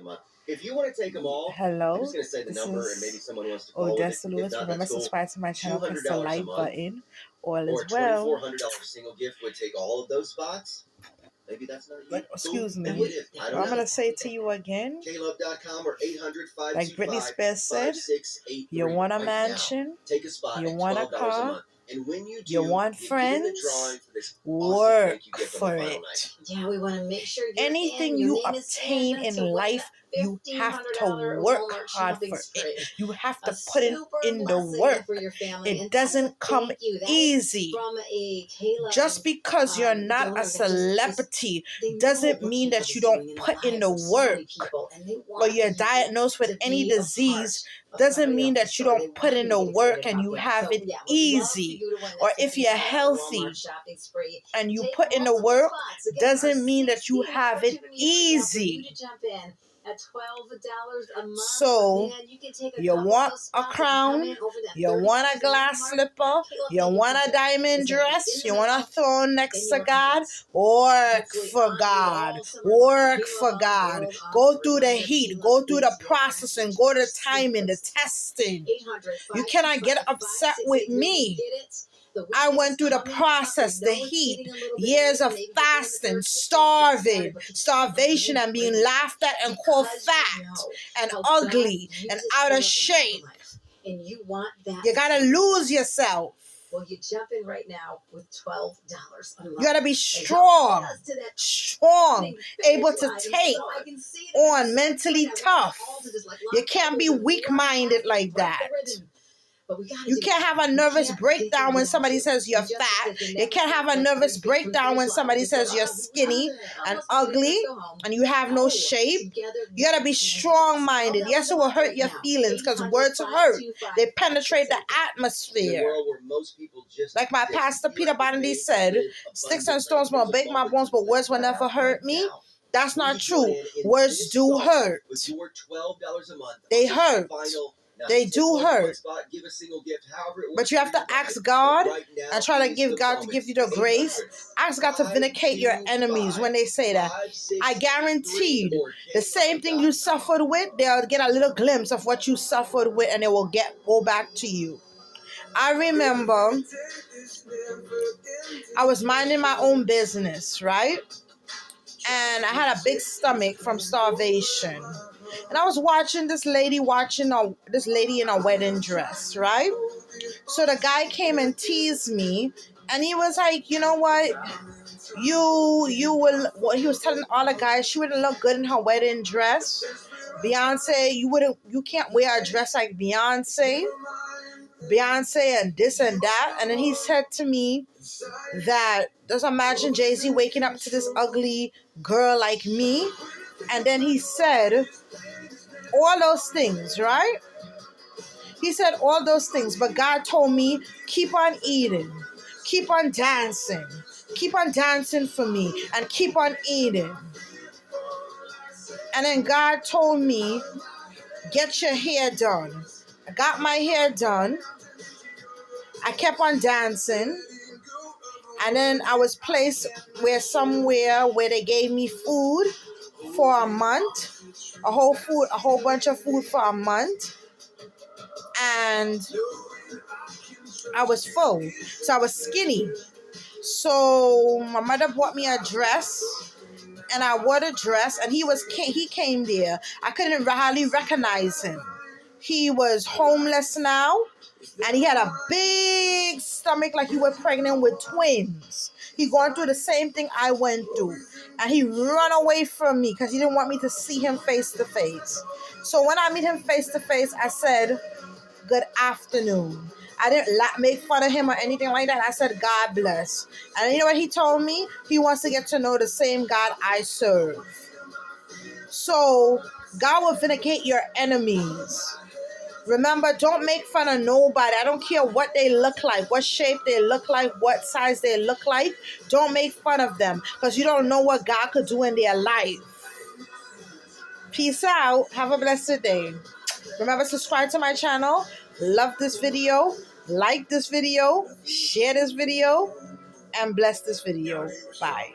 a month. If you want to take them all, Hello, I'm just going to say the this number and maybe is someone wants to call Odessa it. If Lewis. not, Remember, that's cool. subscribe to my channel, press the $200 a like month button. All or is a well. $2,400 single gift would take all of those spots. Maybe that's not you. Excuse me. Maybe it is. I don't know. I'm going to say to you again, KLove.com or 800-525-5683. like Britney Spears said, you want a right mansion, now. Take a spot you at want a $12 a car, month. And when you do, you want you get in the friends, drawing for this work thank you gift on for the final it. night. Yeah, we want to make sure you're Anything in. Your you name obtain is in life, you have to work hard for it. You have to put in the work. It doesn't come easy. Just because you're not a celebrity doesn't mean that you don't put in the work. Or you're diagnosed with any disease doesn't mean that you don't put in the work and you have it easy. Or if you're healthy and you put in the work doesn't mean that you have it easy. So you want a crown, you want a glass slipper, you want a diamond dress, you want a throne next to God, work for God, work for God. Go through the heat, go through the processing, go to the timing, the testing. You cannot get upset with me. I went through the process, the heat, years of fasting, starvation, and being laughed at and called fat and ugly and out of shape. And you want that. You gotta lose yourself. Well, you jump in right now with $12 a month. You gotta be strong, able to take on, mentally tough. You can't be weak-minded like that. You can't have a nervous breakdown when somebody says you're fat. You can't have a nervous breakdown when somebody says you're skinny and ugly and you have no shape. You gotta be strong-minded. Yes, it will hurt your feelings because words hurt. They penetrate the atmosphere. Like my pastor Peter Bondy said, sticks and stones will break my bones, but words will never hurt me. That's not true. Words do hurt. They hurt. They do hurt. But you have to ask God and try to give God to give you the grace. Ask God to vindicate your enemies when they say that. I guarantee the same thing you suffered with, they'll get a little glimpse of what you suffered with and it will go back to you. I remember I was minding my own business, right? And I had a big stomach from starvation. And I was watching this lady in a wedding dress, right? So the guy came and teased me, and he was like, you know what? He was telling all the guys she wouldn't look good in her wedding dress. Beyonce, you can't wear a dress like Beyonce and this and that. And then he said to me that, just imagine Jay-Z waking up to this ugly girl like me. And then he said all those things, right? He said all those things, but God told me, keep on eating, keep on dancing for me, and keep on eating. And then God told me, get your hair done. I got my hair done. I kept on dancing. And then I was placed somewhere where they gave me food for a month. A whole bunch of food for a month. And I was full. So I was skinny. So my mother bought me a dress. And I wore the dress. And he came there. I couldn't hardly recognize him. He was homeless now. And he had a big stomach like he was pregnant with twins. He going through the same thing I went through. And he ran away from me because he didn't want me to see him face to face. So when I meet him face to face, I said, good afternoon. I didn't make fun of him or anything like that. I said, God bless. And you know what he told me? He wants to get to know the same God I serve. So God will vindicate your enemies. Remember, don't make fun of nobody. I don't care what they look like, what shape they look like, what size they look like. Don't make fun of them because you don't know what God could do in their life. Peace out. Have a blessed day. Remember, subscribe to my channel. Love this video. Like this video. Share this video. And bless this video. Bye.